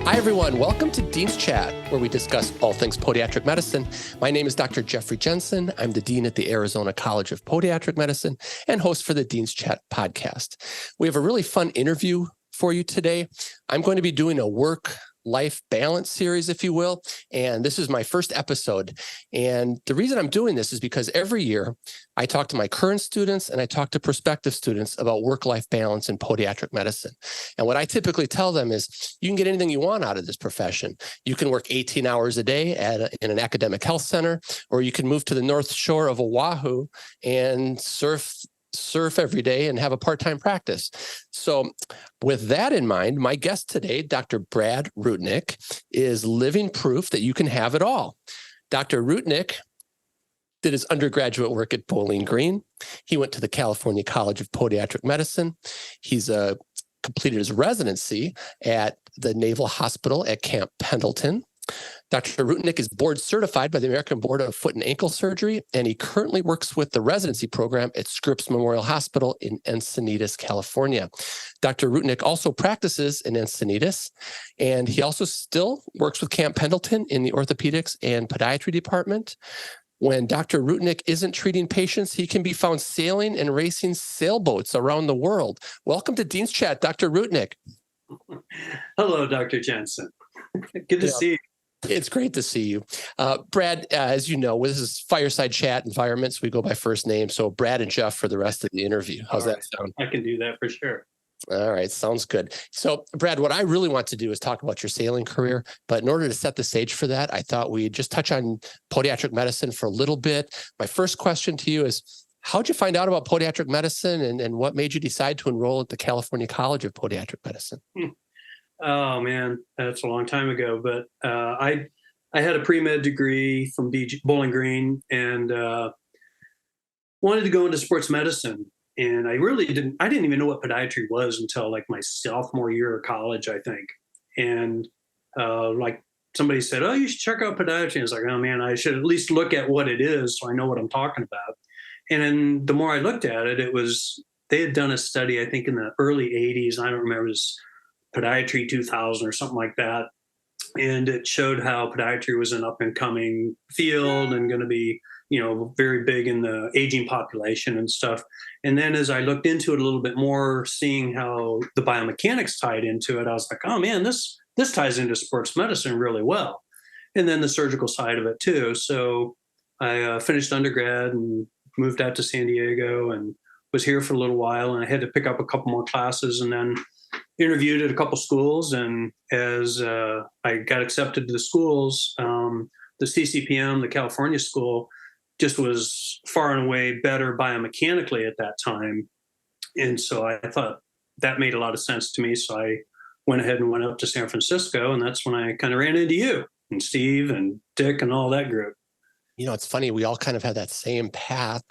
Hi, everyone. Welcome to Dean's Chat, where we discuss all things podiatric medicine. My name is Dr. Jeffrey Jensen. I'm the Dean at the Arizona College of Podiatric Medicine and host for the Dean's Chat podcast. We have a really fun interview for you today. I'm going to be doing a work-life balance series, if you will, and this is my first episode. And the reason I'm doing this is because every year I talk to my current students and I talk to prospective students about work-life balance in podiatric medicine. And what I typically tell them is you can get anything you want out of this profession. You can work 18 hours a day in an academic health center, or you can move to the North Shore of Oahu and surf every day and have a part-time practice. So with that in mind, my guest today, Dr. Brad Rutnick, is living proof that you can have it all. Dr. Rutnick did his undergraduate work at Bowling Green. He went to the California College of Podiatric Medicine. He's completed his residency at the Naval Hospital at Camp Pendleton. Dr. Ruetenik is board certified by the American Board of Foot and Ankle Surgery, and he currently works with the residency program at Scripps Memorial Hospital in Encinitas, California. Dr. Ruetenik also practices in Encinitas, and he also still works with Camp Pendleton in the orthopedics and podiatry department. When Dr. Ruetenik isn't treating patients, he can be found sailing and racing sailboats around the world. Welcome to Dean's Chat, Dr. Ruetenik. Hello, Dr. Jensen. Good to see you. It's great to see you. Brad, as you know, this is fireside chat environments. We go by first name. So Brad and Jeff for the rest of the interview. How's that sound? I can do that for sure. All right. Sounds good. So Brad, what I really want to do is talk about your sailing career. But in order to set the stage for that, I thought we'd just touch on podiatric medicine for a little bit. My first question to you is, how'd you find out about podiatric medicine and what made you decide to enroll at the California College of Podiatric Medicine? Oh man, that's a long time ago. But I had a pre-med degree from Bowling Green and wanted to go into sports medicine. And I didn't even know what podiatry was until like my sophomore year of college, I think. And like somebody said, "Oh, you should check out podiatry." And I was like, "Oh man, I should at least look at what it is so I know what I'm talking about." And then the more I looked at it, they had done a study, I think in the early 80s. I don't remember, it was Podiatry 2000 or something like that. And it showed how podiatry was an up and coming field and going to be, very big in the aging population and stuff. And then as I looked into it a little bit more, seeing how the biomechanics tied into it, I was like, oh man, this ties into sports medicine really well. And then the surgical side of it too. So I finished undergrad and moved out to San Diego and was here for a little while. And I had to pick up a couple more classes and then interviewed at a couple schools, and as I got accepted to the schools, the CCPM, the California school, just was far and away better biomechanically at that time. And so I thought that made a lot of sense to me. So I went ahead and went up to San Francisco, and that's when I kind of ran into you and Steve and Dick and all that group. It's funny. We all kind of have that same path.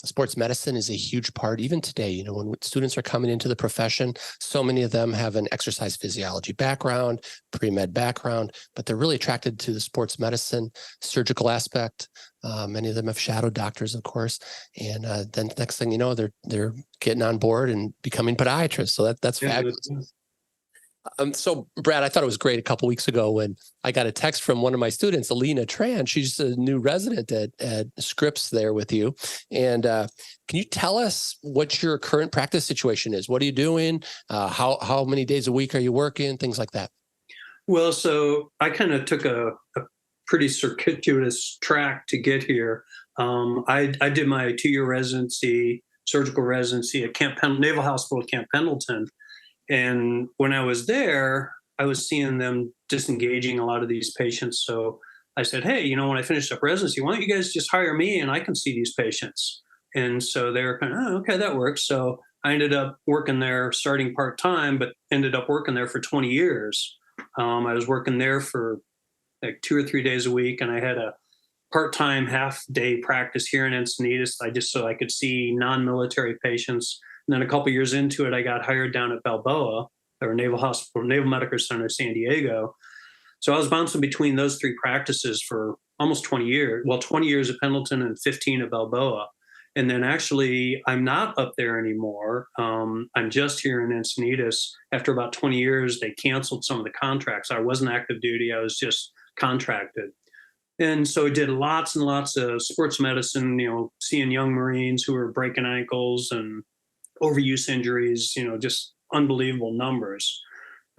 Sports medicine is a huge part, even today. When students are coming into the profession, so many of them have an exercise physiology background, pre-med background, but they're really attracted to the sports medicine surgical aspect. Many of them have shadowed doctors, of course, and then next thing you know, they're getting on board and becoming podiatrists. So that's fabulous. So, Brad, I thought it was great a couple of weeks ago when I got a text from one of my students, Alina Tran. She's a new resident at Scripps there with you. And can you tell us what your current practice situation is? What are you doing? How many days a week are you working? Things like that. Well, so I kind of took a pretty circuitous track to get here. I did my 2-year residency, surgical residency at Naval Hospital at Camp Pendleton. And when I was there, I was seeing them disengaging a lot of these patients. So I said, hey, when I finished up residency, why don't you guys just hire me and I can see these patients? And so they were kind of, oh, okay, that works. So I ended up working there starting part-time, but ended up working there for 20 years. I was working there for like 2 or 3 days a week. And I had a part-time half-day practice here in Encinitas, so I could see non-military patients. And then a couple of years into it, I got hired down at Balboa, or Naval Hospital, Naval Medical Center, San Diego. So I was bouncing between those 3 practices for almost 20 years. Well, 20 years at Pendleton and 15 at Balboa. And then actually, I'm not up there anymore. I'm just here in Encinitas. After about 20 years, they canceled some of the contracts. I wasn't active duty. I was just contracted. And so I did lots and lots of sports medicine, seeing young Marines who were breaking ankles and overuse injuries, just unbelievable numbers.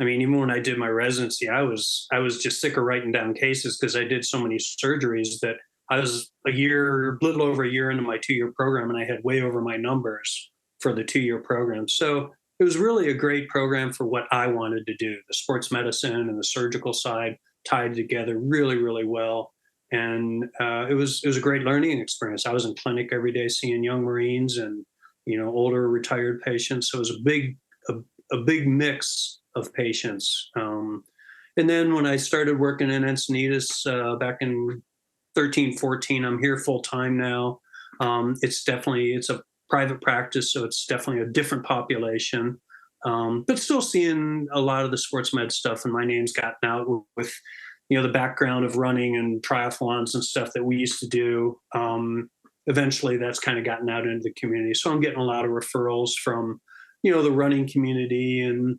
I mean, even when I did my residency, I was just sick of writing down cases because I did so many surgeries that I was little over a year into my 2-year program, and I had way over my numbers for the 2-year program. So it was really a great program for what I wanted to do. The sports medicine and the surgical side tied together really, really well. And it was a great learning experience. I was in clinic every day seeing young Marines and older retired patients. So it was a big mix of patients. And then when I started working in Encinitas back in 13, 14, I'm here full time now. It's a private practice, so it's definitely a different population. But still seeing a lot of the sports med stuff, and my name's gotten out with the background of running and triathlons and stuff that we used to do. Eventually that's kind of gotten out into the community. So I'm getting a lot of referrals from, the running community, and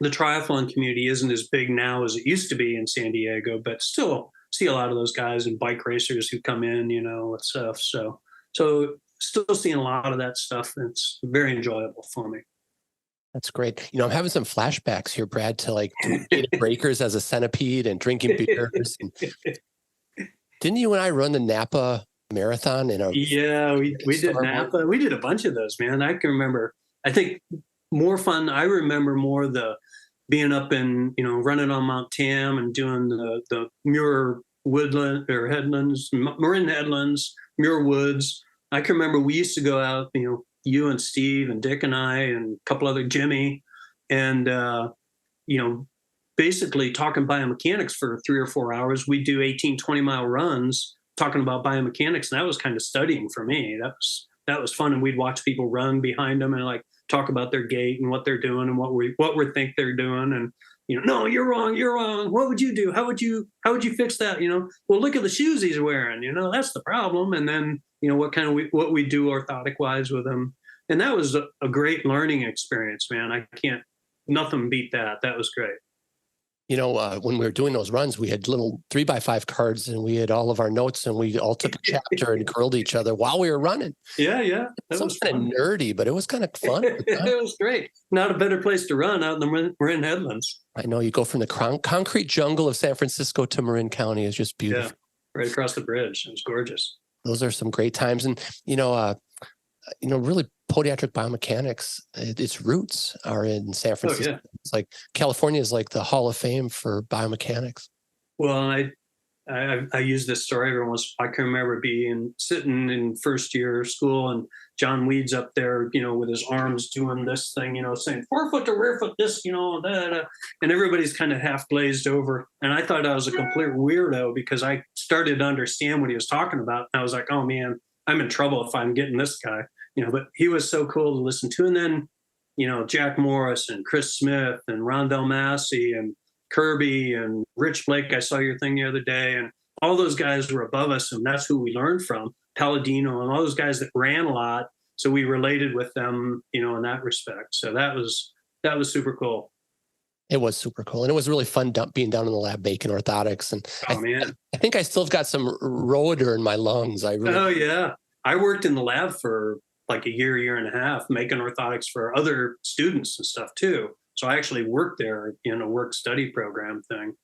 the triathlon community isn't as big now as it used to be in San Diego, but still see a lot of those guys and bike racers who come in, with stuff. So still seeing a lot of that stuff. And it's very enjoyable for me. That's great. I'm having some flashbacks here, Brad, to like doing breakers as a centipede and drinking beers. Didn't you and I run the Napa marathon Yeah, we did Napa. We did a bunch of those, man. I can remember, I think more fun. I remember more the being up and, running on Mount Tam and doing the Muir woodland or headlands, Marin headlands, Muir Woods. I can remember we used to go out, you and Steve and Dick and I and a couple other Jimmy, and basically talking biomechanics for 3 or 4 hours. We do 18, 20-mile runs talking about biomechanics, and that was kind of studying for me. That was fun, and we'd watch people run behind them and like talk about their gait and what they're doing and what we think they're doing, and no, you're wrong. What would you do? How would you fix that? Well, look at the shoes he's wearing. That's the problem. And then what we do orthotic wise with him. And that was a great learning experience, man. Nothing beat that. That was great. When we were doing those runs, we had little 3x5 cards and we had all of our notes, and we all took a chapter and grilled each other while we were running. Yeah. That was kind of nerdy, but it was kind of fun. It was great. Not a better place to run out in the Marin Headlands. I know, you go from the concrete jungle of San Francisco to Marin County is just beautiful. Yeah, right across the bridge. It was gorgeous. Those are some great times. And, really podiatric biomechanics, its roots are in San Francisco. Oh, yeah. It's like California is like the Hall of Fame for biomechanics. Well, I use this story every once. I can remember sitting in first year of school, and John Weed's up there, with his arms doing this thing, saying forefoot to rear foot, this, that, and everybody's kind of half glazed over. And I thought I was a complete weirdo because I started to understand what he was talking about. And I was like, oh man, I'm in trouble if I'm getting this guy, but he was so cool to listen to. And then, Jack Morris and Chris Smith and Rondell Massey and Kirby and Rich Blake, I saw your thing the other day, and all those guys were above us, and that's who we learned from. Palladino and all those guys that ran a lot, so we related with them, in that respect. So that was super cool. It was super cool, and it was really fun being down in the lab making orthotics. And I think I still have got some rotor in my lungs. Yeah, I worked in the lab for like a year and a half, making orthotics for other students and stuff too. So I actually worked there in a work study program thing,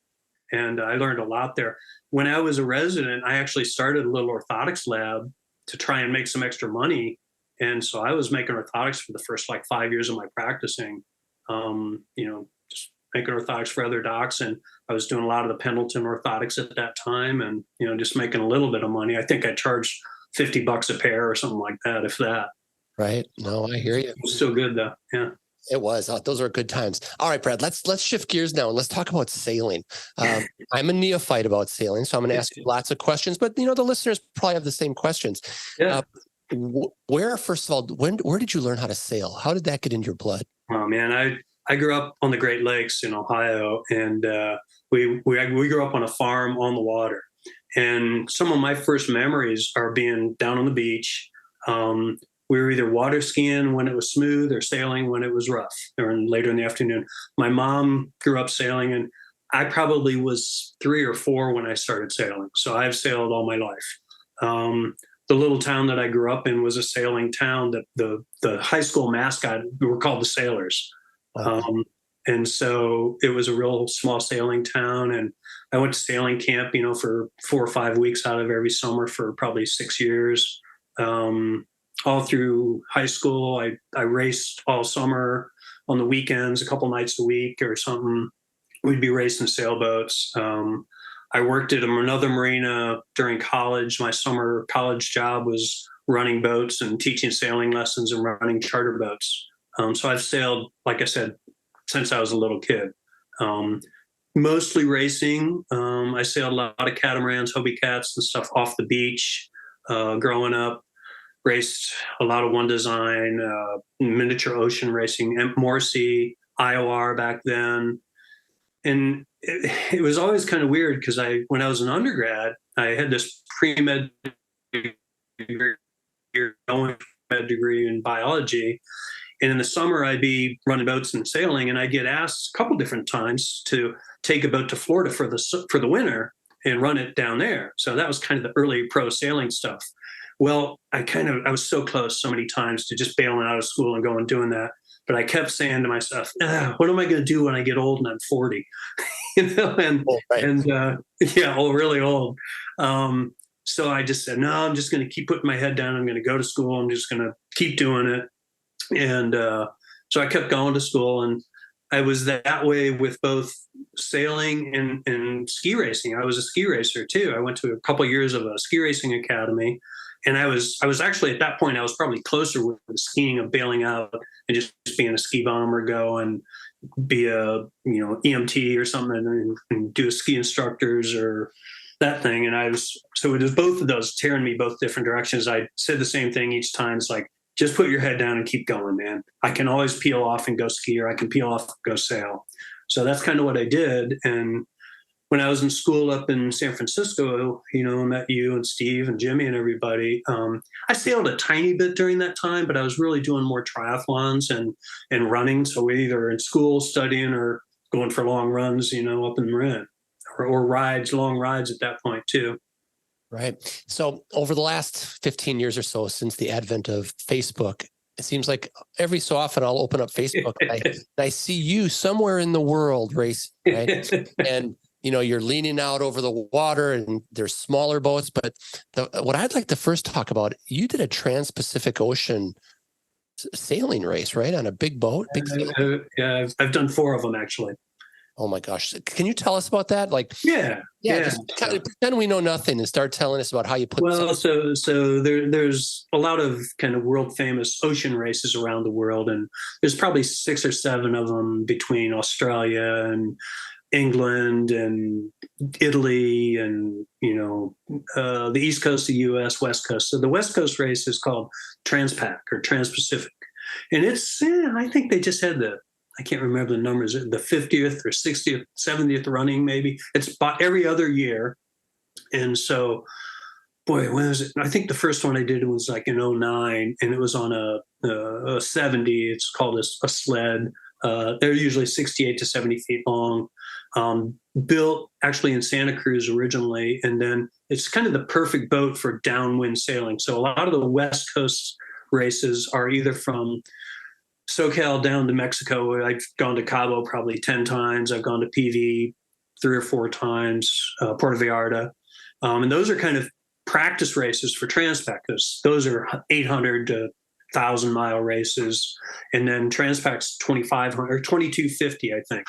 and I learned a lot there. When I was a resident, I actually started a little orthotics lab to try and make some extra money. And so I was making orthotics for the first 5 years of my practicing, just making orthotics for other docs. And I was doing a lot of the Pendleton orthotics at that time, and, just making a little bit of money. I think I charged $50 a pair or something like that, if that. Right. No, I hear you. It was still good though. Yeah. It was. Those are good times. All right, Brad, let's shift gears now and let's talk about sailing. I'm a neophyte about sailing, so I'm going to ask you lots of questions, but the listeners probably have the same questions. Yeah. First of all, where did you learn how to sail? How did that get in your blood? Oh man, I grew up on the Great Lakes in Ohio, and we grew up on a farm on the water. And some of my first memories are being down on the beach, We were either water skiing when it was smooth or sailing when it was rough, or later in the afternoon. My mom grew up sailing, and I probably was 3 or 4 when I started sailing. So I've sailed all my life. The little town that I grew up in was a sailing town. That the high school mascot, we were called the Sailors. And so it was a real small sailing town. And I went to sailing camp, for 4 or 5 weeks out of every summer for probably 6 years. All through high school, I raced all summer on the weekends, a couple nights a week or something. We'd be racing sailboats. I worked at another marina during college. My summer college job was running boats and teaching sailing lessons and running charter boats. So I've sailed, like I said, since I was a little kid. Mostly racing. I sailed a lot of catamarans, Hobie Cats, and stuff off the beach growing up. Raced a lot of one design, miniature ocean racing, Morrissey, IOR back then. And it was always kind of weird because when I was an undergrad, I had this pre-med degree in biology. And in the summer, I'd be running boats and sailing, and I'd get asked a couple different times to take a boat to Florida for the winter and run it down there. So that was kind of the early pro sailing stuff. Well, I was so close so many times to just bailing out of school and going and doing that. But I kept saying to myself, what am I going to do when I get old and I'm 40? Really old. So I just said, no, I'm just going to keep putting my head down. I'm going to go to school. I'm just going to keep doing it. And so I kept going to school, and I was that way with both sailing and ski racing. I was a ski racer too. I went to a couple of years of a ski racing academy. And I was actually at that point, I was probably closer with the skiing of bailing out and just being a ski bum, or go and be a EMT or something and do a ski instructors or that thing. And so it was both of those tearing me both different directions. I said the same thing each time. It's like, just put your head down and keep going, man. I can always peel off and go ski, or I can peel off and go sail. So that's kind of what I did. And when I was in school up in San Francisco, I met you and Steve and Jimmy and everybody. I sailed a tiny bit during that time, but I was really doing more triathlons and running. So we either in school studying or going for long runs, up in Marin, or long rides at that point too. Right. So over the last 15 years or so, since the advent of Facebook, it seems like every so often I'll open up Facebook and I see you somewhere in the world racing, right? And you're leaning out over the water, and there's smaller boats. But what I'd like to first talk about, you did a Trans-Pacific Ocean sailing race, right? On a big boat? Yeah, I've done 4 of them, actually. Oh my gosh. Can you tell us about that? Yeah. Just kind of pretend we know nothing and start telling us about how you put. Well, so there's a lot of kind of world famous ocean races around the world, and there's probably 6 or 7 of them between Australia and England and Italy and the East Coast of the U.S., West Coast. So the West Coast race is called Trans-Pac or Trans-Pacific, and it's I think they just had I can't remember the numbers, the 50th or 60th, 70th running, maybe. It's every other year. And so, boy, when was it? I think the first one I did was like in 2009, and it was on a 70. It's called a sled. They're usually 68 to 70 feet long. Built actually in Santa Cruz originally. And then it's kind of the perfect boat for downwind sailing. So a lot of the West Coast races are either from SoCal down to Mexico. I've gone to Cabo probably 10 times. I've gone to PV 3 or 4 times, Puerto Vallarta. And those are kind of practice races for Trans-Pac, because those are 800 to 1,000-mile races. And then Trans-Pac's 2,500 or 2,250, I think.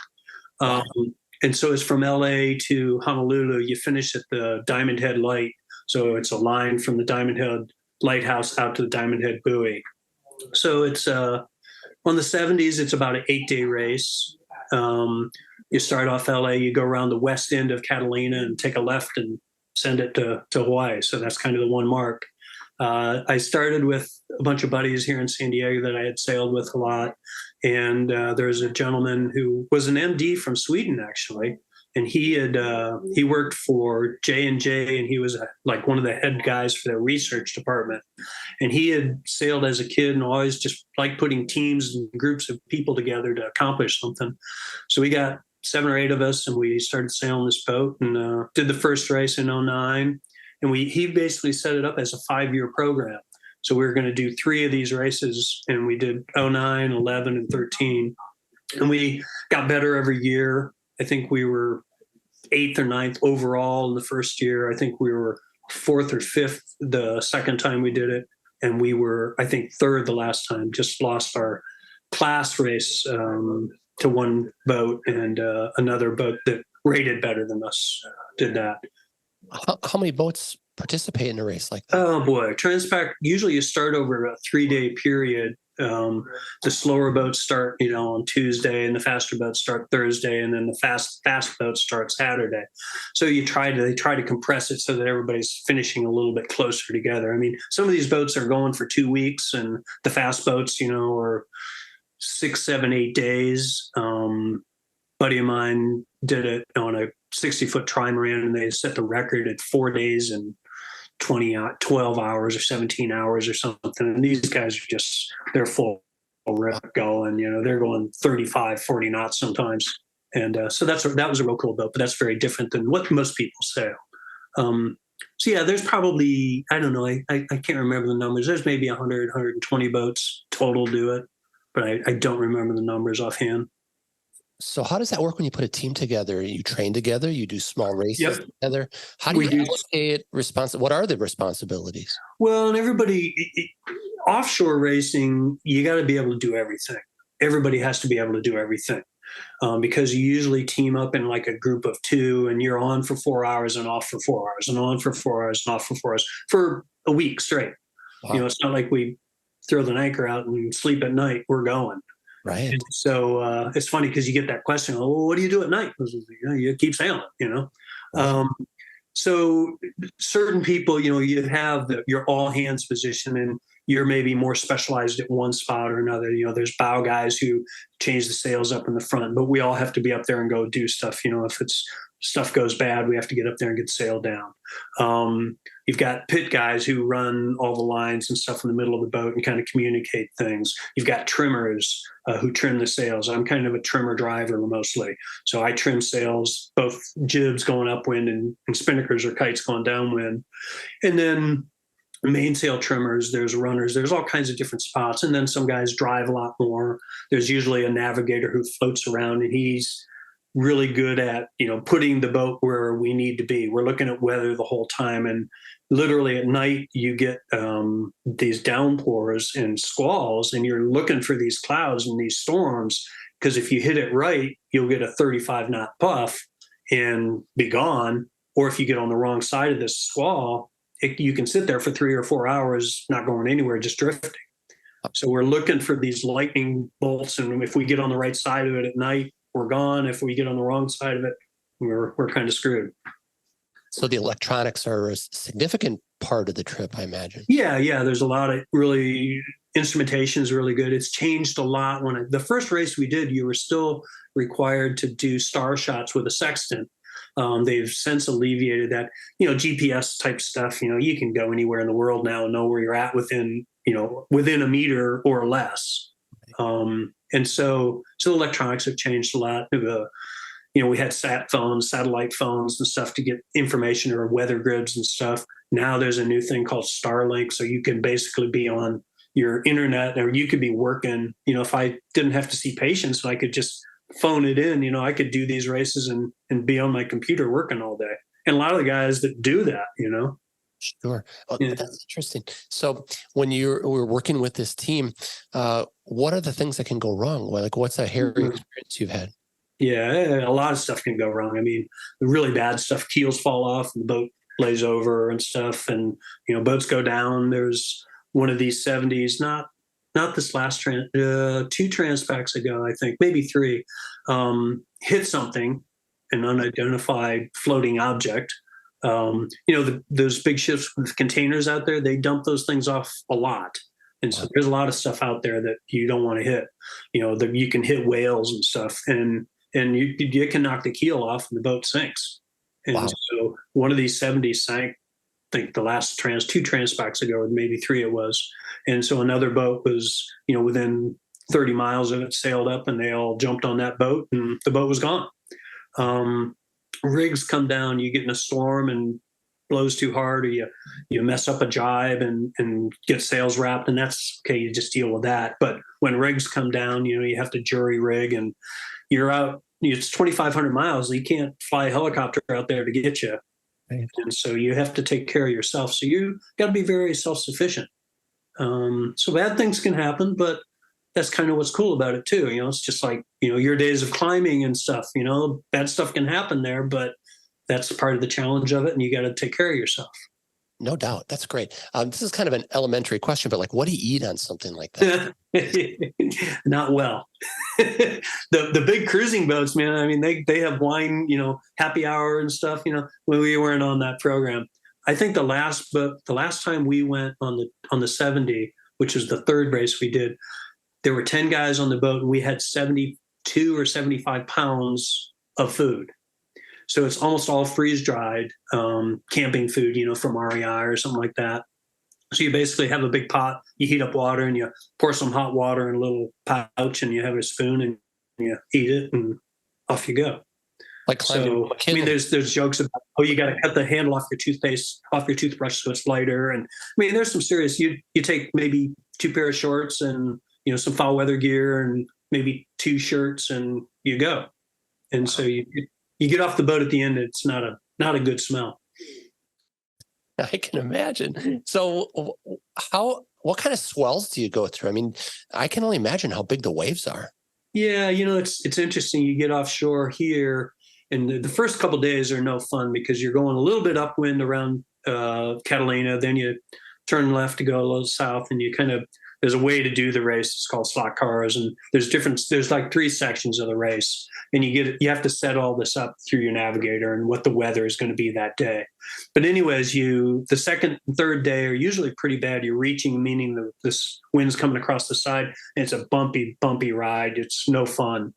Wow. And so it's from LA to Honolulu. You finish at the Diamond Head Light. So it's a line from the Diamond Head Lighthouse out to the Diamond Head Buoy. So it's on the 70s, it's about an 8-day race. You start off LA, you go around the west end of Catalina and take a left and send it to Hawaii. So that's kind of the one mark. I started with a bunch of buddies here in San Diego that I had sailed with a lot. And there's a gentleman who was an MD from Sweden, actually. and he worked for J&J, and he was like one of the head guys for their research department. And he had sailed as a kid and always just liked putting teams and groups of people together to accomplish something. So we got 7 or 8 of us, and we started sailing this boat and did the first race in '09. And he basically set it up as a 5-year program. So we were going to do 3 of these races, and we did '09, '11, and '13. And we got better every year. I think we were 8th or 9th overall in the first year. I think we were 4th or 5th the second time we did it. And we were, I think, 3rd the last time, just lost our class race to one boat, and another boat that rated better than us did that. How many boats participate in a race like that? Oh boy, Trans-Pac, usually you start over a 3-day period. The slower boats start, on Tuesday, and the faster boats start Thursday, and then the fast boats start Saturday. So they try to compress it so that everybody's finishing a little bit closer together. I mean, some of these boats are going for 2 weeks, and the fast boats, are 6, 7, 8 days. Buddy of mine did it on a 60-foot trimaran, and they set the record at 4 days and 12 hours or 17 hours or something. And these guys are they're full rip going, they're going 35, 40 knots sometimes. And so that was a real cool boat, but that's very different than what most people sail. So yeah, there's probably, I don't know, I can't remember the numbers. There's maybe 100, 120 boats total do it, but I don't remember the numbers offhand. So how does that work when you put a team together? You train together, you do small races together. How do you allocate what are the responsibilities? Well, and offshore racing, you got to be able to do everything. Everybody has to be able to do everything because you usually team up in like a group of 2, and you're on for 4 hours and off for 4 hours and on for 4 hours and off for 4 hours for a week straight. Wow. It's not like we throw the anchor out and sleep at night. We're going. Right. And so it's funny because you get that question, well, what do you do at night? You keep sailing, Right. So certain people, you have your all hands position, and you're maybe more specialized at one spot or another. There's bow guys who change the sails up in the front, but we all have to be up there and go do stuff. If stuff goes bad, we have to get up there and get sail down. You've got pit guys who run all the lines and stuff in the middle of the boat and kind of communicate things. You've got trimmers who trim the sails. I'm kind of a trimmer driver mostly. So I trim sails, both jibs going upwind and spinnakers or kites going downwind. And then mainsail trimmers, there's runners, there's all kinds of different spots. And then some guys drive a lot more. There's usually a navigator who floats around, and he's really good at, putting the boat where we need to be. We're looking at weather the whole time. And literally at night, you get these downpours and squalls, and you're looking for these clouds and these storms, because if you hit it right, you'll get a 35-knot puff and be gone. Or if you get on the wrong side of this squall, you can sit there for 3 or 4 hours, not going anywhere, just drifting. So we're looking for these lightning bolts. And if we get on the right side of it at night, we're gone. If we get on the wrong side of it, we're kind of screwed. So the electronics are a significant part of the trip, I imagine. Yeah. There's a lot of instrumentation is really good. It's changed a lot. The first race we did, you were still required to do star shots with a sextant. They've since alleviated that, GPS type stuff. You can go anywhere in the world now and know where you're at within a meter or less. And so electronics have changed a lot. We had satellite phones and stuff to get information, or weather grids and stuff. Now there's a new thing called Starlink. So you can basically be on your internet, or you could be working, if I didn't have to see patients, I could just phone it in, I could do these races and be on my computer working all day. And a lot of the guys that do that, Sure. Oh, yeah. That's interesting. So when we're working with this team, what are the things that can go wrong? What's a hairy experience you've had? Yeah, a lot of stuff can go wrong. I mean, the really bad stuff, keels fall off and the boat lays over and stuff. And, boats go down. There's one of these 70s, not this last 2 Trans-Pacs ago, I think, maybe 3, hit something, an unidentified floating object. Those big ships with containers out there, they dump those things off a lot. And so there's a lot of stuff out there that you don't want to hit, that you can hit whales and stuff. And and you can knock the keel off and the boat sinks. And Wow. so one of these 70s sank, I think the last two Trans-Pacs ago, or maybe 3 it was. And so another boat was, within 30 miles of it, sailed up, and they all jumped on that boat, and the boat was gone. Rigs come down, you get in a storm and blows too hard, or you mess up a jibe and get sails wrapped, and that's okay, you just deal with that. But when rigs come down, you have to jury rig, and you're out, it's 2,500 miles. You can't fly a helicopter out there to get you. Right. And so you have to take care of yourself. So you got to be very self-sufficient. So bad things can happen, but that's kind of what's cool about it too. It's just like, your days of climbing and stuff, bad stuff can happen there, but that's part of the challenge of it. And you got to take care of yourself. No doubt. That's great. This is kind of an elementary question, but like, what do you eat on something like that? Not well. The big cruising boats, man. I mean, they have wine, happy hour and stuff, when we weren't on that program. I think the last time we went on the 70, which was the third race we did, there were 10 guys on the boat, and we had 72 or 75 pounds of food. So it's almost all freeze-dried camping food, from REI or something like that. So you basically have a big pot, you heat up water, and you pour some hot water in a little pouch, and you have a spoon, and you eat it, and off you go. Like so, I mean, there's jokes about, you got to cut the handle off your toothbrush so it's lighter. And I mean, there's some serious, you take maybe 2 pair of shorts and, some foul weather gear and maybe 2 shirts, and you go. And wow. So you get off the boat at the end, it's not a good smell. I can imagine. So what kind of swells do you go through? I mean, I can only imagine how big the waves are. Yeah, it's interesting. You get offshore here, and the first couple of days are no fun because you're going a little bit upwind around Catalina, then you turn left to go a little south, and there's a way to do the race. It's called slot cars, and there's like 3 sections of the race, and you have to set all this up through your navigator and what the weather is going to be that day. But anyways, the second and third day are usually pretty bad. You're reaching, meaning this wind's coming across the side, and it's a bumpy ride. It's no fun.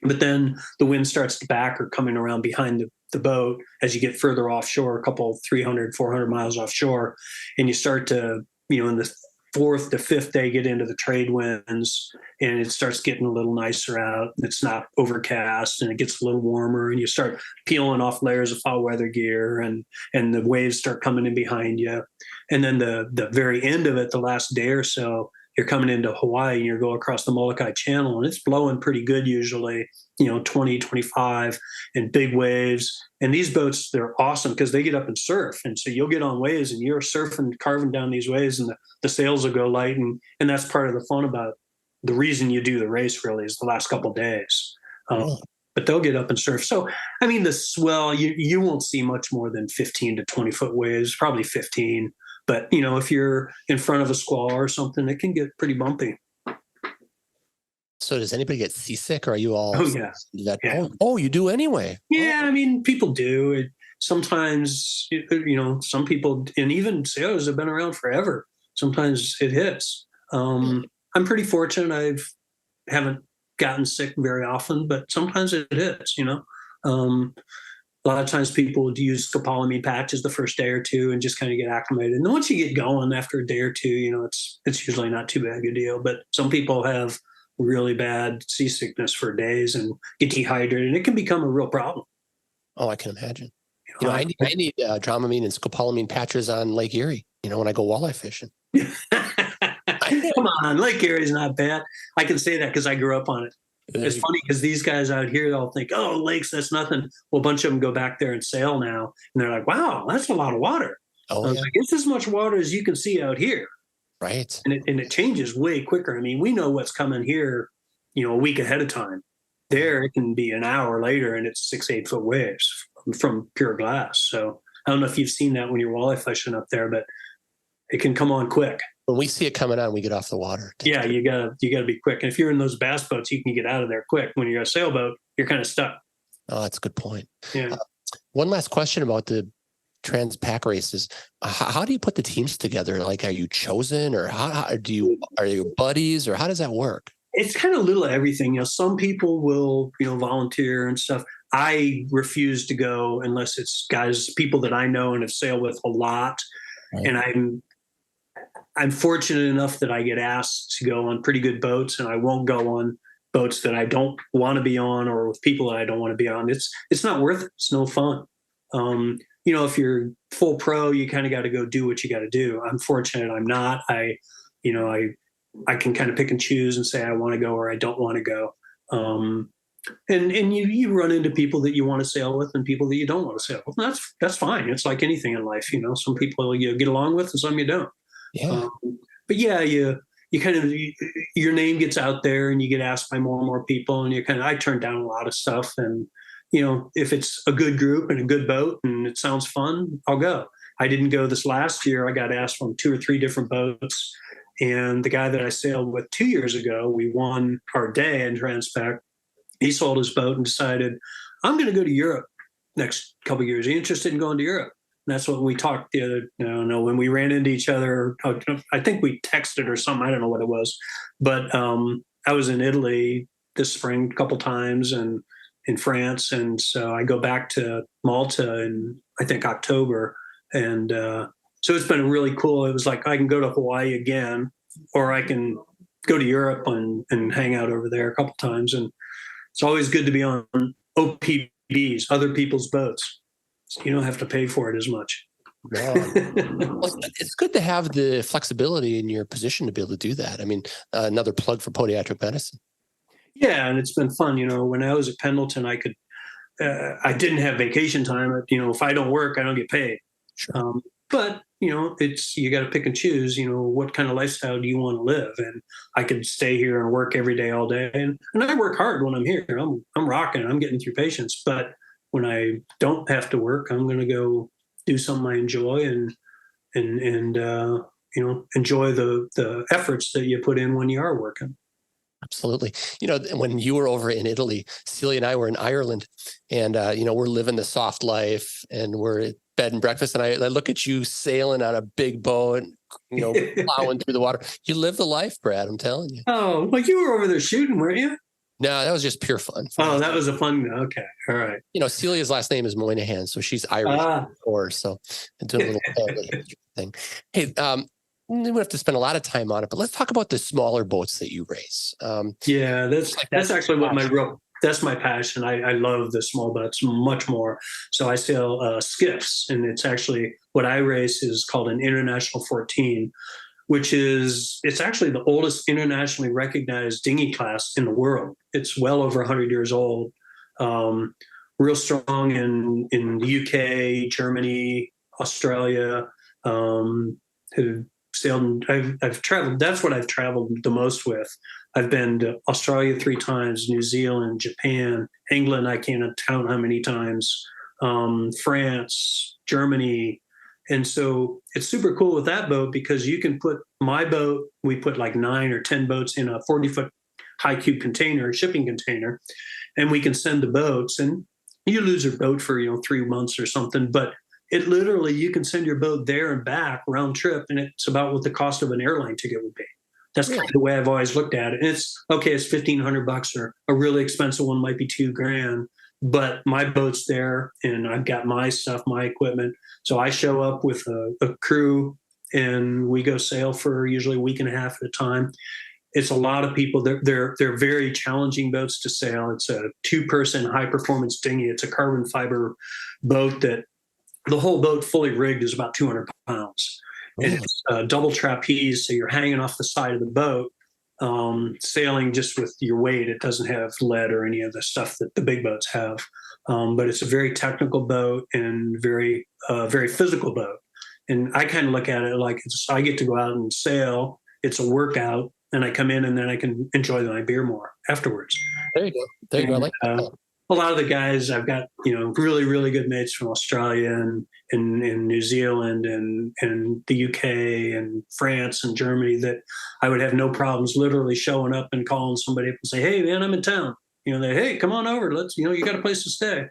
But then the wind starts to back or coming around behind the boat as you get further offshore, a couple 300, 400 miles offshore, and you start to, in the 4th to 5th day, get into the trade winds, and it starts getting a little nicer out. It's not overcast, and it gets a little warmer, and you start peeling off layers of foul weather gear, and the waves start coming in behind you. And then the very end of it, the last day or so, you're coming into Hawaii, and you're going across the Molokai Channel, and it's blowing pretty good usually, 20, 25, and big waves. And these boats, they're awesome because they get up and surf. And so you'll get on waves, and you're surfing, carving down these waves, and the sails will go light. And that's part of the fun about the reason you do the race, really, is the last couple of days. But they'll get up and surf. So, I mean, the swell, you won't see much more than 15 to 20 foot waves, probably 15. But, if you're in front of a squall or something, it can get pretty bumpy. So does anybody get seasick, or are you all? Oh, yeah. Oh, you do anyway. Yeah, I mean, people do. Sometimes, some people, and even sailors have been around forever. Sometimes it hits. I'm pretty fortunate. I haven't gotten sick very often, but sometimes it hits, A lot of times people would use scopolamine patches the first day or two and just kind of get acclimated. And then once you get going after a day or two, it's usually not too big a deal. But some people have really bad seasickness for days and get dehydrated, and it can become a real problem. Oh, I can imagine. I need Dramamine and scopolamine patches on Lake Erie, when I go walleye fishing. Come on, Lake Erie is not bad. I can say that because I grew up on it. It's funny because these guys out here, they'll think, oh, lakes, that's nothing. Well, a bunch of them go back there and sail now, and they're like, wow, that's a lot of water. Oh, yeah. Like, it's as much water as you can see out here. Right. And it changes way quicker. I mean, we know what's coming here, a week ahead of time. There, it can be an hour later, and it's 6-8 foot waves from pure glass. So I don't know if you've seen that when you're walleye fishing up there, but it can come on quick. When we see it coming on, we get off the water. Yeah, you gotta be quick. And if you're in those bass boats, you can get out of there quick. When you're a sailboat, you're kind of stuck. Oh, that's a good point. Yeah. One last question about the Trans-Pac races. How do you put the teams together? Like, are you chosen, or are you buddies, or how does that work? it's kind of a little of everything. Some people will, volunteer and stuff. I refuse to go unless it's people that I know and have sailed with a lot. Right. And I'm fortunate enough that I get asked to go on pretty good boats, and I won't go on boats that I don't want to be on or with people that I don't want to be on. It's not worth it. It's no fun. If you're full pro, you kind of got to go do what you got to do. I'm fortunate I'm not. I can kind of pick and choose and say I want to go or I don't want to go. And you run into people that you want to sail with and people that you don't want to sail with. And that's fine. It's like anything in life, some people you get along with and some you don't. Yeah. But yeah, you kind of, your name gets out there and you get asked by more and more people, and I turn down a lot of stuff. And, if it's a good group and a good boat and it sounds fun, I'll go. I didn't go this last year. I got asked from 2 or 3 different boats. And the guy that I sailed with 2 years ago, we won our day in Trans-Pac. He sold his boat and decided, I'm going to go to Europe next couple of years. Are you interested in going to Europe? And that's what we talked the other, when we ran into each other. I think we texted or something. I don't know what it was. But I was in Italy this spring a couple times and in France. And so I go back to Malta in, I think, October. And so it's been really cool. It was like I can go to Hawaii again, or I can go to Europe and hang out over there a couple times. And it's always good to be on OPBs, other people's boats. You don't have to pay for it as much. Yeah. Well, it's good to have the flexibility in your position to be able to do that. I mean, another plug for podiatric medicine. Yeah, and it's been fun. When I was at Pendleton, I I didn't have vacation time. If I don't work, I don't get paid. Sure. But you got to pick and choose. What kind of lifestyle do you want to live? And I could stay here and work every day, all day, and I work hard when I'm here. I'm rocking. I'm getting through patients. But when I don't have to work, I'm going to go do something I enjoy and enjoy the efforts that you put in when you are working. Absolutely. When you were over in Italy, Celia and I were in Ireland, and we're living the soft life, and we're at bed and breakfast. And I look at you sailing on a big boat, plowing through the water. You live the life, Brad. I'm telling you. Oh, well, you were over there shooting, weren't you? No, that was just pure fun. Oh, that was a fun. Okay, all right. Celia's last name is Moynihan, so she's Irish, of course. So I'm doing a little family history thing. Hey, we don't have to spend a lot of time on it, but let's talk about the smaller boats that you race. Yeah, that's actually that's my passion. I love the small boats much more. So I sail Scripps, and it's actually what I race is called an International 14, which it's actually the oldest internationally recognized dinghy class in the world. It's well over 100 years old. Real strong in the UK, Germany, Australia. Who sailed. I've traveled. That's what I've traveled the most with. I've been to Australia 3 times, New Zealand, Japan, England. I can't count how many times. France, Germany. And so it's super cool with that boat because you can put my boat, we put like 9 or 10 boats in a 40-foot high cube container, shipping container, and we can send the boats. And you lose your boat for 3 months or something, but it literally, you can send your boat there and back round trip, and it's about what the cost of an airline ticket would be. That's kind of the way I've always looked at it. And it's $1,500, or a really expensive one might be $2,000. But my boat's there, and I've got my stuff, my equipment. So I show up with a crew, and we go sail for usually a week and a half at a time. It's a lot of people. They're very challenging boats to sail. It's a 2-person high-performance dinghy. It's a carbon fiber boat that the whole boat fully rigged is about 200 pounds. And it's a double trapeze, so you're hanging off the side of the boat, sailing just with your weight. It doesn't have lead or any of the stuff that the big boats have. But it's a very technical boat and very physical boat. And I kind of look at it like I get to go out and sail. It's a workout, and I come in and then I can enjoy my beer more afterwards. There you go. There you go. I like that. A lot of the guys I've got, really, really good mates from Australia and New Zealand and the UK and France and Germany that I would have no problems literally showing up and calling somebody up and say, "Hey, man, I'm in town." Hey, come on over. Let's, you got a place to stay.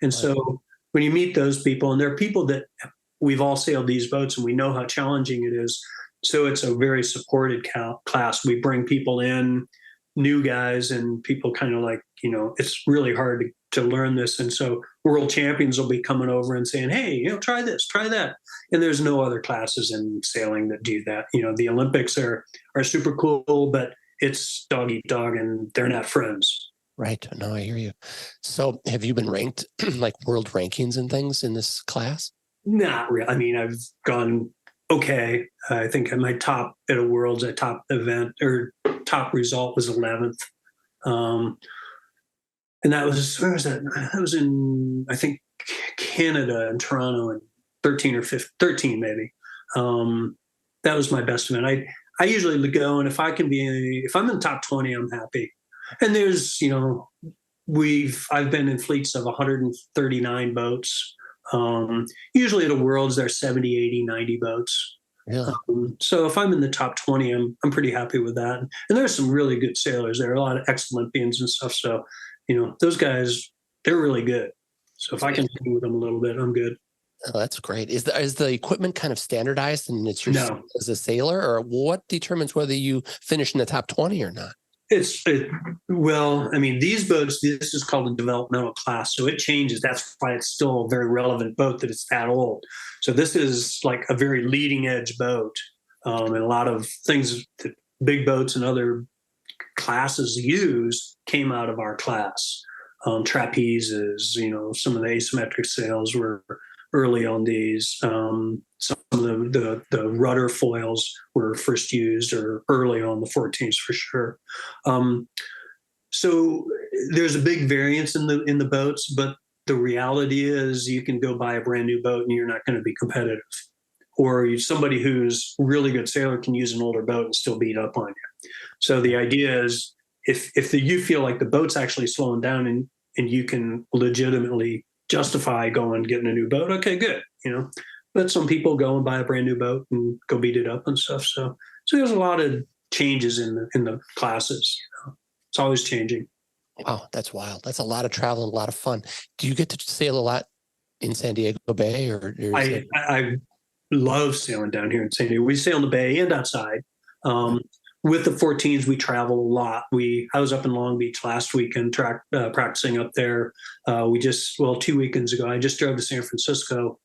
And so when you meet those people, and they're people that we've all sailed these boats and we know how challenging it is. So it's a very supported class. We bring people in new guys and people kind of like, it's really hard to learn this. And so world champions will be coming over and saying, hey, try this, try that. And there's no other classes in sailing that do that. The Olympics are super cool, but it's dog eat dog and they're not friends. Right. No, I hear you. So have you been ranked like world rankings and things in this class? Not really. I mean, I've gone okay. I think my top at a Worlds, a top event or top result was 11th. And that was, where was that? That was in, I think, Canada and Toronto in 13 or 13 maybe. That was my best event. I usually go, and if I'm in the top 20, I'm happy. And there's, I've been in fleets of 139 boats. Usually at a Worlds, there's 70, 80, 90 boats. Really? So if I'm in the top 20, I'm pretty happy with that. And there's some really good sailors. There are a lot of ex-Olympians and stuff. So, those guys, they're really good. So if I can hang with them a little bit, I'm good. Oh, that's great. Is the equipment kind of standardized and it's your No. as a sailor, or what determines whether you finish in the top 20 or not? Well, I mean, these boats, this is called a developmental class, so it changes. That's why it's still a very relevant boat that it's that old. So this is like a very leading edge boat, and a lot of things that big boats and other classes use came out of our class. Trapezes, some of the asymmetric sails were early on these. Some of the rudder foils were first used or early on the 14s for sure. So there's a big variance in the boats, but the reality is you can go buy a brand new boat and you're not going to be competitive. Or somebody who's really good sailor can use an older boat and still beat up on you. So the idea is if you feel like the boat's actually slowing down and you can legitimately justify going and getting a new boat, okay, good, But some people go and buy a brand new boat and go beat it up and stuff. So there's a lot of changes in the classes. It's always changing. Wow, that's wild. That's a lot of travel and a lot of fun. Do you get to sail a lot in San Diego Bay, or I love sailing down here in San Diego. We sail in the bay and outside. With the 14s, we travel a lot. I was up in Long Beach last weekend practicing up there. 2 weekends ago, I just drove to San Francisco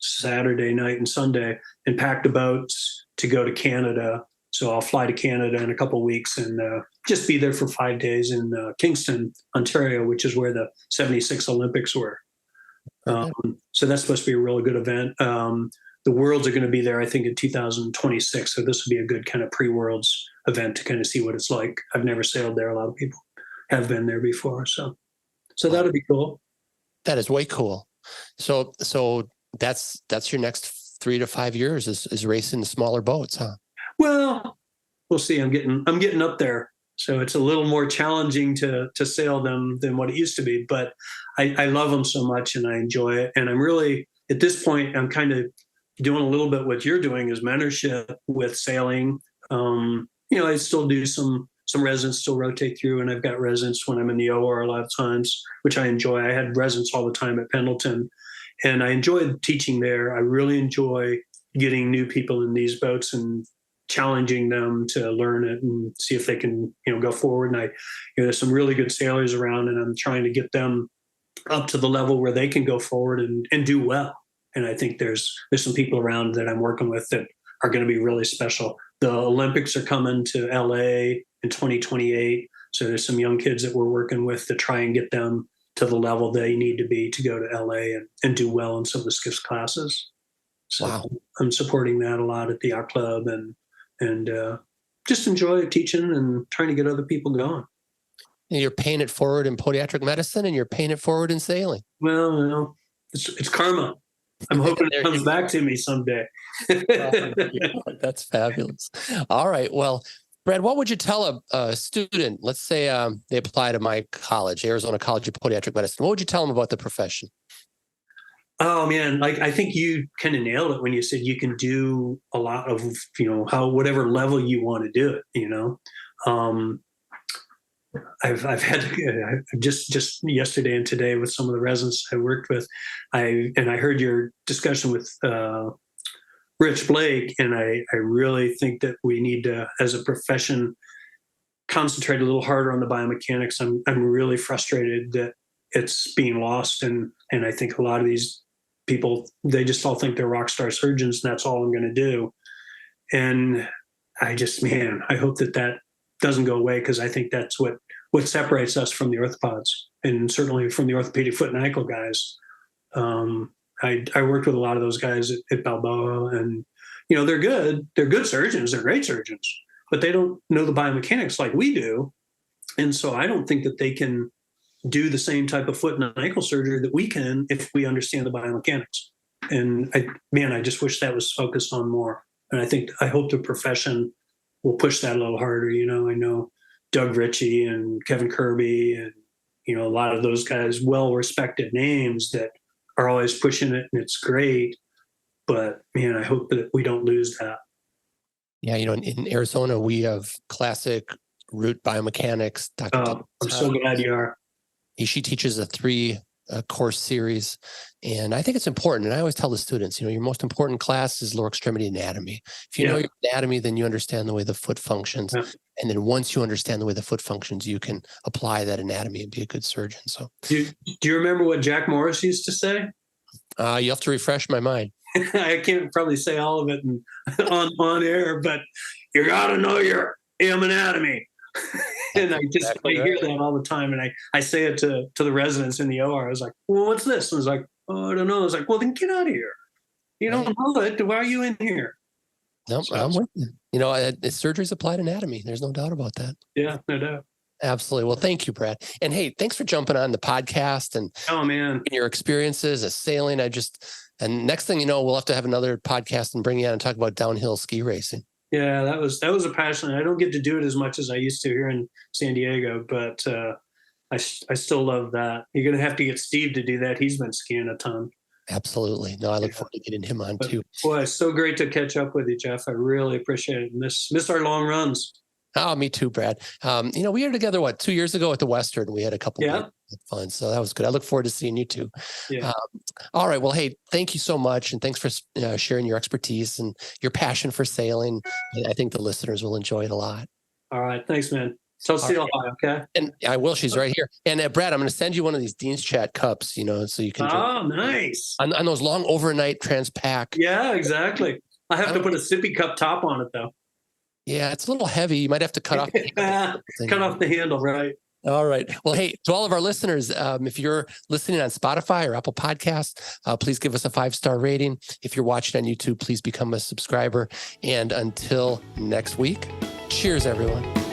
Saturday night and Sunday and packed the boats to go to Canada. So I'll fly to Canada in a couple of weeks and just be there for 5 days in Kingston, Ontario, which is where the 76 Olympics were. So that's supposed to be a really good event. The Worlds are going to be there, I think, in 2026. So this will be a good kind of pre-Worlds event to kind of see what it's like. I've never sailed there. A lot of people have been there before. So that'll be cool. That is way cool. So that's your next 3 to 5 years is racing the smaller boats, huh? Well, we'll see. I'm getting up there. So it's a little more challenging to sail them than what it used to be. But I love them so much and I enjoy it. And I'm really, at this point, I'm kind of doing a little bit what you're doing is mentorship with sailing. I still do some residents, still rotate through, and I've got residents when I'm in the OR a lot of times, which I enjoy. I had residents all the time at Pendleton, and I enjoyed teaching there. I really enjoy getting new people in these boats and challenging them to learn it and see if they can, go forward. And there's some really good sailors around, and I'm trying to get them up to the level where they can go forward and do well. And I think there's some people around that I'm working with that are going to be really special. The Olympics are coming to LA in 2028. So there's some young kids that we're working with to try and get them to the level they need to be to go to LA and do well in some of the Scripps classes. So wow. I'm supporting that a lot at the yacht club and just enjoy teaching and trying to get other people going. And you're paying it forward in podiatric medicine and you're paying it forward in sailing. Well, it's karma. I'm hoping it comes back to me someday. That's fabulous. All right. Well, Brad, what would you tell a student? Let's say they apply to my college, Arizona College of Podiatric Medicine. What would you tell them about the profession? Oh man, I think you kind of nailed it when you said you can do a lot of, whatever level you want to do it, I've had just yesterday and today with some of the residents I worked with, I heard your discussion with Rich Blake, and I really think that we need to, as a profession, concentrate a little harder on the biomechanics. I'm really frustrated that it's being lost. And I think a lot of these people, they just all think they're rock star surgeons and that's all I'm going to do. And I hope that doesn't go away, because I think that's what separates us from the orthopods, and certainly from the orthopedic foot and ankle guys. I worked with a lot of those guys at Balboa, and they're good. They're good surgeons. They're great surgeons, but they don't know the biomechanics like we do. And so I don't think that they can do the same type of foot and ankle surgery that we can if we understand the biomechanics. And I just wish that was focused on more. And I hope the profession will push that a little harder. I know Doug Ritchie and Kevin Kirby and, a lot of those guys, well-respected names that are always pushing it, and it's great. But I hope that we don't lose that. Yeah, in Arizona, we have classic root biomechanics. Dr. I'm so glad you are. She teaches a 3-course series, and I think it's important. And I always tell the students, your most important class is lower extremity anatomy. If you know your anatomy, then you understand the way the foot functions. Yeah. And then once you understand the way the foot functions, you can apply that anatomy and be a good surgeon. So, do you remember what Jack Morris used to say? You have to refresh my mind. I can't probably say all of it on air, but you got to know your anatomy. And I hear that all the time. And I say it to the residents in the OR. I was like, well, what's this? And I was like, oh, I don't know. I was like, well, then get out of here. You don't know it. Why are you in here? No, I'm with you. Surgery's applied anatomy. There's no doubt about that. Yeah, no doubt. Absolutely. Well, thank you, Brad. And hey, thanks for jumping on the podcast and your experiences as sailing. And next thing you know, we'll have to have another podcast and bring you on and talk about downhill ski racing. Yeah, that was a passion. I don't get to do it as much as I used to here in San Diego, but I still love that. You're going to have to get Steve to do that. He's been skiing a ton. Absolutely. No, I look forward to getting him on too. Boy, it's so great to catch up with you, Jeff. I really appreciate it. Miss our long runs. Oh, me too, Brad. We were together, 2 years ago at the Western. We had a couple of fun. So that was good. I look forward to seeing you too. Yeah. All right. Well, hey, thank you so much. And thanks for sharing your expertise and your passion for sailing. I think the listeners will enjoy it a lot. All right. Thanks, man. Tell Steele hi, okay? And I will. She's right here. And Brad, I'm going to send you one of these Dean's Chat cups, so you can drink. Oh, nice. On those long overnight Trans-Pac. Yeah, exactly. I have to put a sippy cup top on it, though. Yeah, it's a little heavy. You might have to cut off the handle, right? All right. Well, hey, to all of our listeners, if you're listening on Spotify or Apple Podcasts, please give us a 5-star rating. If you're watching on YouTube, please become a subscriber. And until next week, cheers, everyone.